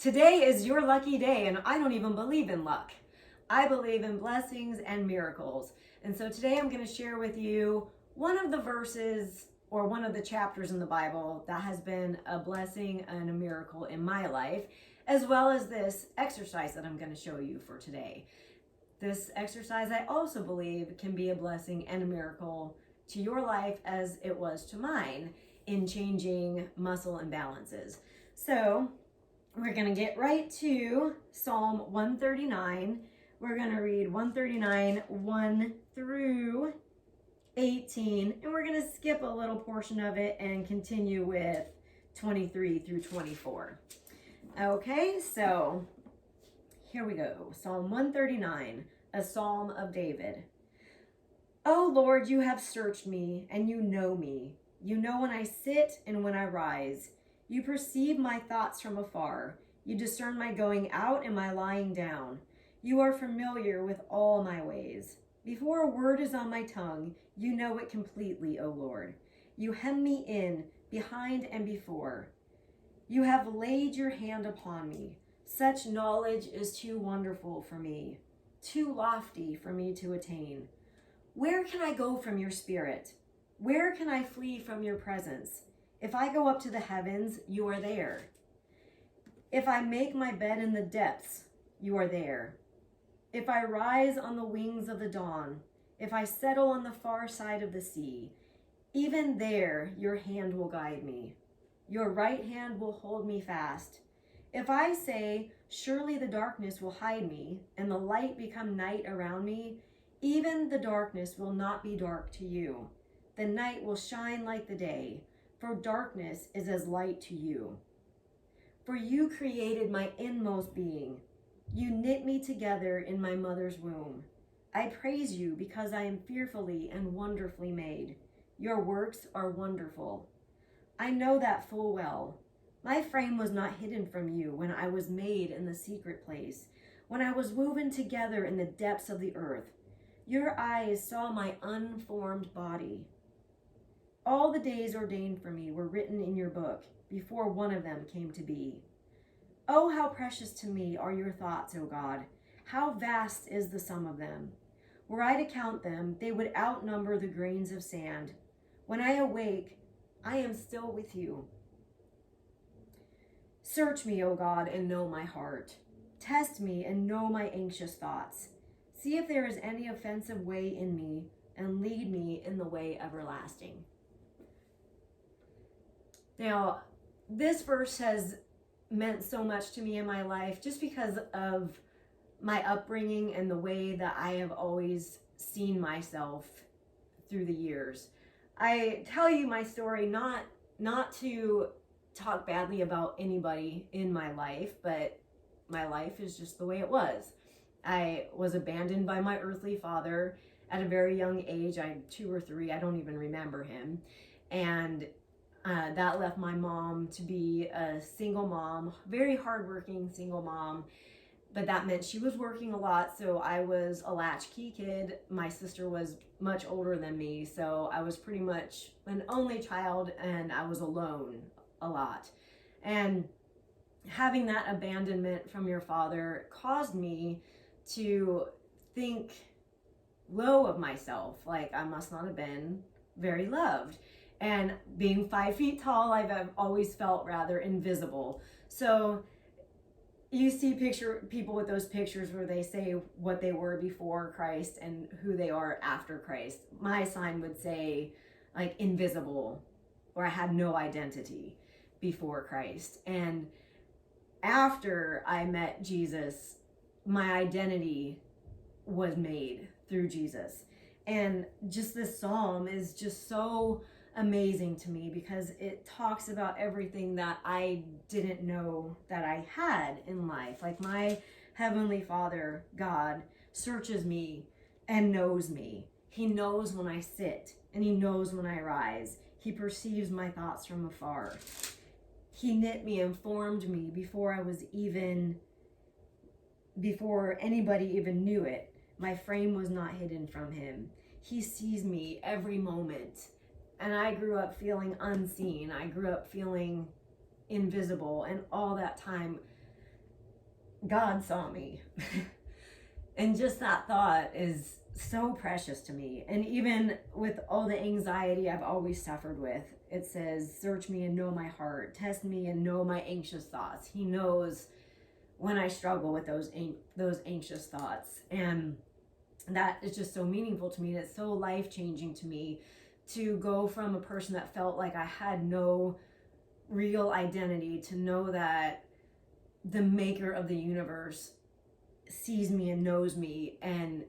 Today is your lucky day, and I don't even believe in luck. I believe in blessings and miracles. And so today I'm going to share with you one of the verses or one of the chapters in the Bible that has been a blessing and a miracle in my life, as well as this exercise that I'm going to show you for today. This exercise I also believe can be a blessing and a miracle to your life as it was to mine in changing muscle imbalances. So we're going to get right to Psalm 139. We're going to read 139, 1 through 18, and we're going to skip a little portion of it and continue with 23 through 24. Okay, so here we go. Psalm 139, a psalm of David. O Lord, you have searched me, and you know me. You know when I sit and when I rise. You perceive my thoughts from afar. You discern my going out and my lying down. You are familiar with all my ways. Before a word is on my tongue, you know it completely, O Lord. You hem me in, behind and before. You have laid your hand upon me. Such knowledge is too wonderful for me, too lofty for me to attain. Where can I go from your spirit? Where can I flee from your presence? If I go up to the heavens, you are there. If I make my bed in the depths, you are there. If I rise on the wings of the dawn, if I settle on the far side of the sea, even there your hand will guide me. Your right hand will hold me fast. If I say, surely the darkness will hide me, and the light become night around me, even the darkness will not be dark to you. The night will shine like the day, for darkness is as light to you. For you created my inmost being. You knit me together in my mother's womb. I praise you because I am fearfully and wonderfully made. Your works are wonderful. I know that full well. My frame was not hidden from you when I was made in the secret place, when I was woven together in the depths of the earth. Your eyes saw my unformed body. All the days ordained for me were written in your book before one of them came to be. Oh, how precious to me are your thoughts, O God. How vast is the sum of them. Were I to count them, they would outnumber the grains of sand. When I awake, I am still with you. Search me, O God, and know my heart. Test me and know my anxious thoughts. See if there is any offensive way in me, and lead me in the way everlasting. Now, this verse has meant so much to me in my life just because of my upbringing and the way that I have always seen myself through the years. I tell you my story not to talk badly about anybody in my life, but my life is just the way it was. I was abandoned by my earthly father at a very young age. I'm 2 or 3, I don't even remember him. And that left my mom to be a single mom, very hardworking single mom, but that meant she was working a lot, so I was a latchkey kid. My sister was much older than me, so I was pretty much an only child, and I was alone a lot. And having that abandonment from your father caused me to think low of myself, like I must not have been very loved. And being 5 feet tall, I've always felt rather invisible. So you see people with those pictures where they say what they were before Christ and who they are after Christ. My sign would say like invisible, or I had no identity before Christ. And after I met Jesus, my identity was made through Jesus. And just this psalm is just so amazing to me because it talks about everything that I didn't know that I had in life. Like my heavenly Father, God, searches me and knows me. He knows when I sit and he knows when I rise. He perceives my thoughts from afar. He knit me and formed me before anybody even knew it. My frame was not hidden from him. He sees me every moment. And I grew up feeling unseen. I grew up feeling invisible. And all that time, God saw me. And just that thought is so precious to me. And even with all the anxiety I've always suffered with, it says, search me and know my heart, test me and know my anxious thoughts. He knows when I struggle with those anxious thoughts. And that is just so meaningful to me. And it's so life-changing to me to go from a person that felt like I had no real identity to know that the maker of the universe sees me and knows me and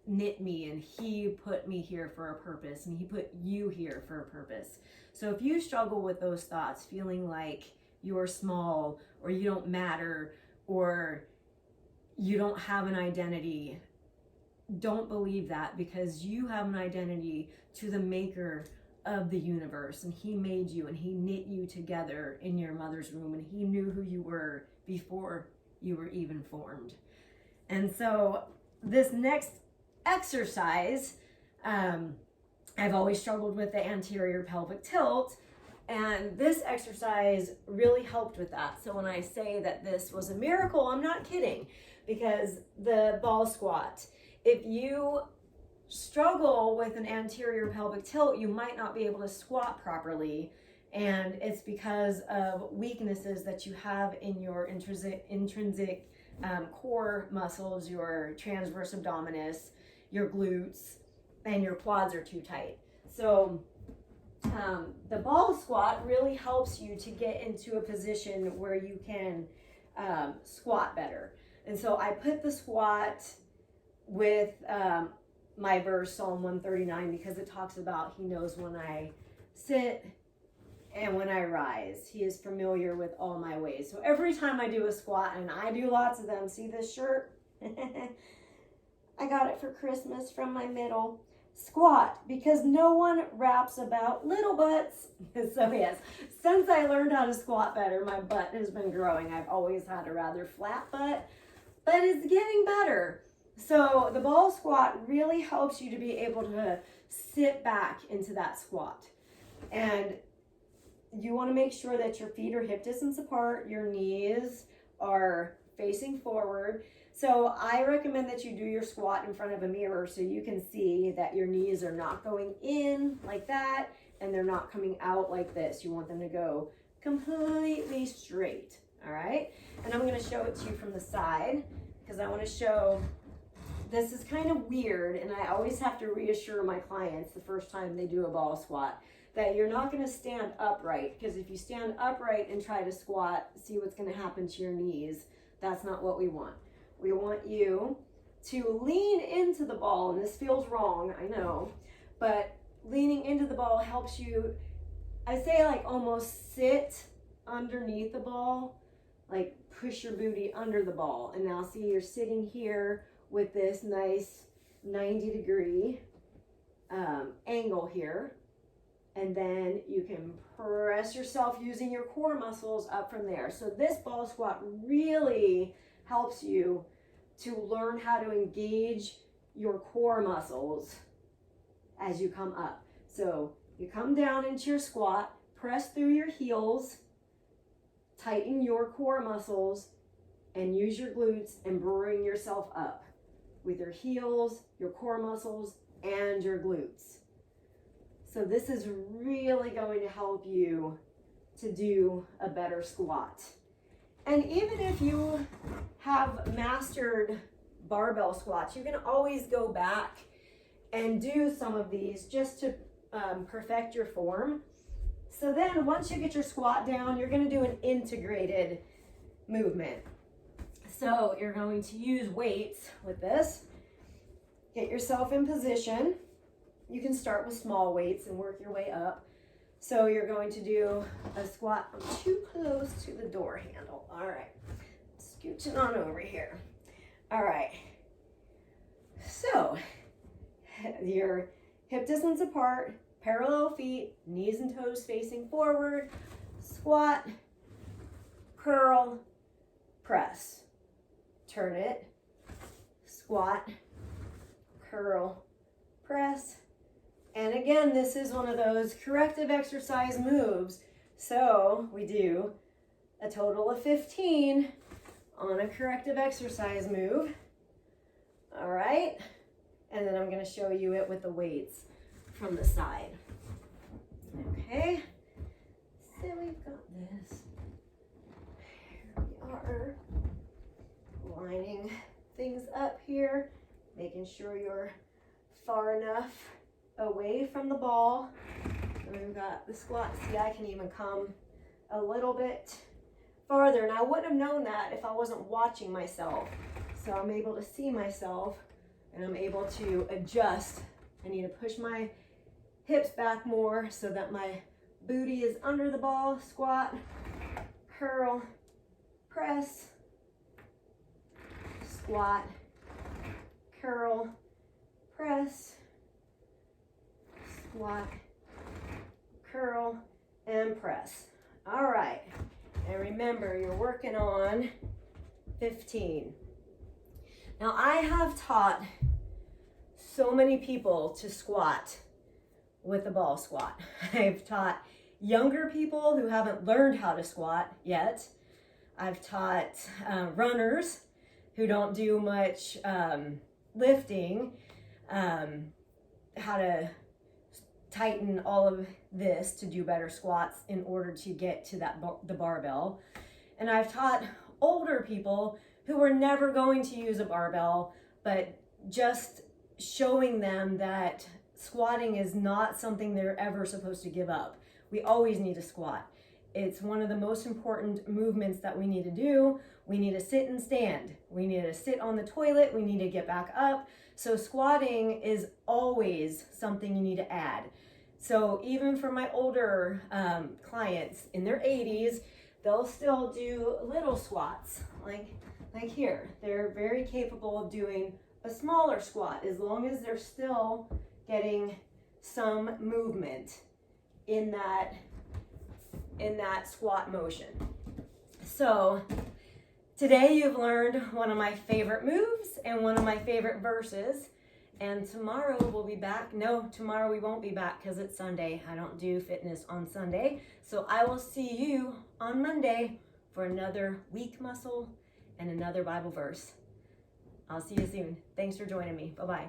knit me, and he put me here for a purpose, and he put you here for a purpose. So if you struggle with those thoughts, feeling like you're small or you don't matter or you don't have an identity, don't believe that, because you have an identity to the maker of the universe, and he made you and he knit you together in your mother's womb, and he knew who you were before you were even formed. And so this next exercise, I've always struggled with the anterior pelvic tilt, and this exercise really helped with that. So when I say that this was a miracle, I'm not kidding, because the ball squat, if you struggle with an anterior pelvic tilt, you might not be able to squat properly, and it's because of weaknesses that you have in your intrinsic core muscles, your transverse abdominis, your glutes, and your quads are too tight. So the ball squat really helps you to get into a position where you can squat better. And so I put the squat with my verse, Psalm 139, because it talks about he knows when I sit and when I rise. He is familiar with all my ways. So every time I do a squat, and I do lots of them, see this shirt? I got it for Christmas from my middle. Squat, because no one raps about little butts. So yes, since I learned how to squat better, my butt has been growing. I've always had a rather flat butt, but it's getting better. So the ball squat really helps you to be able to sit back into that squat. And you want to make sure that your feet are hip distance apart, your knees are facing forward. So I recommend that you do your squat in front of a mirror so you can see that your knees are not going in like that and they're not coming out like this. You want them to go completely straight, all right? And I'm going to show it to you from the side because I want to show, this is kind of weird, and I always have to reassure my clients the first time they do a ball squat that you're not going to stand upright, because if you stand upright and try to squat, see what's going to happen to your knees. That's not what we want. We want you to lean into the ball, and this feels wrong, I know, but leaning into the ball helps you, I say like almost sit underneath the ball, like push your booty under the ball. And now see, you're sitting here with this nice 90-degree angle here. And then you can press yourself using your core muscles up from there. So this ball squat really helps you to learn how to engage your core muscles as you come up. So you come down into your squat, press through your heels, tighten your core muscles, and use your glutes and bring yourself up with your heels, your core muscles, and your glutes. So this is really going to help you to do a better squat. And even if you have mastered barbell squats, you can always go back and do some of these just to perfect your form. So then once you get your squat down, you're going to do an integrated movement. So you're going to use weights with this. Get yourself in position. You can start with small weights and work your way up. So you're going to do a squat. I'm too close to the door handle. All right, scooching on over here. All right, so your hip distance apart, parallel feet, knees and toes facing forward, squat, curl, press. Turn it, squat, curl, press. And again, this is one of those corrective exercise moves. So we do a total of 15 on a corrective exercise move. All right. And then I'm going to show you it with the weights from the side. Okay. So we've got this. Here we are. Lining things up here. Making sure you're far enough away from the ball. And we've got the squat. See, I can even come a little bit farther. And I wouldn't have known that if I wasn't watching myself. So I'm able to see myself and I'm able to adjust. I need to push my hips back more so that my booty is under the ball. Squat, curl, press, squat, curl, press, squat, curl, and press. All right, and remember, you're working on 15. Now, I have taught so many people to squat with the ball squat. I've taught younger people who haven't learned how to squat yet. I've taught runners who don't do much lifting, how to tighten all of this to do better squats in order to get to the barbell. And I've taught older people who were never going to use a barbell, but just showing them that squatting is not something they're ever supposed to give up. We always need to squat. It's one of the most important movements that we need to do. We need to sit and stand. We need to sit on the toilet. We need to get back up. So squatting is always something you need to add. So even for my older clients in their 80s, they'll still do little squats like here. They're very capable of doing a smaller squat as long as they're still getting some movement in that squat motion. So today you've learned one of my favorite moves and one of my favorite verses. And tomorrow we'll be back. No, tomorrow we won't be back because it's Sunday. I don't do fitness on Sunday. So I will see you on Monday for another weak muscle and another Bible verse. I'll see you soon. Thanks for joining me. Bye-bye.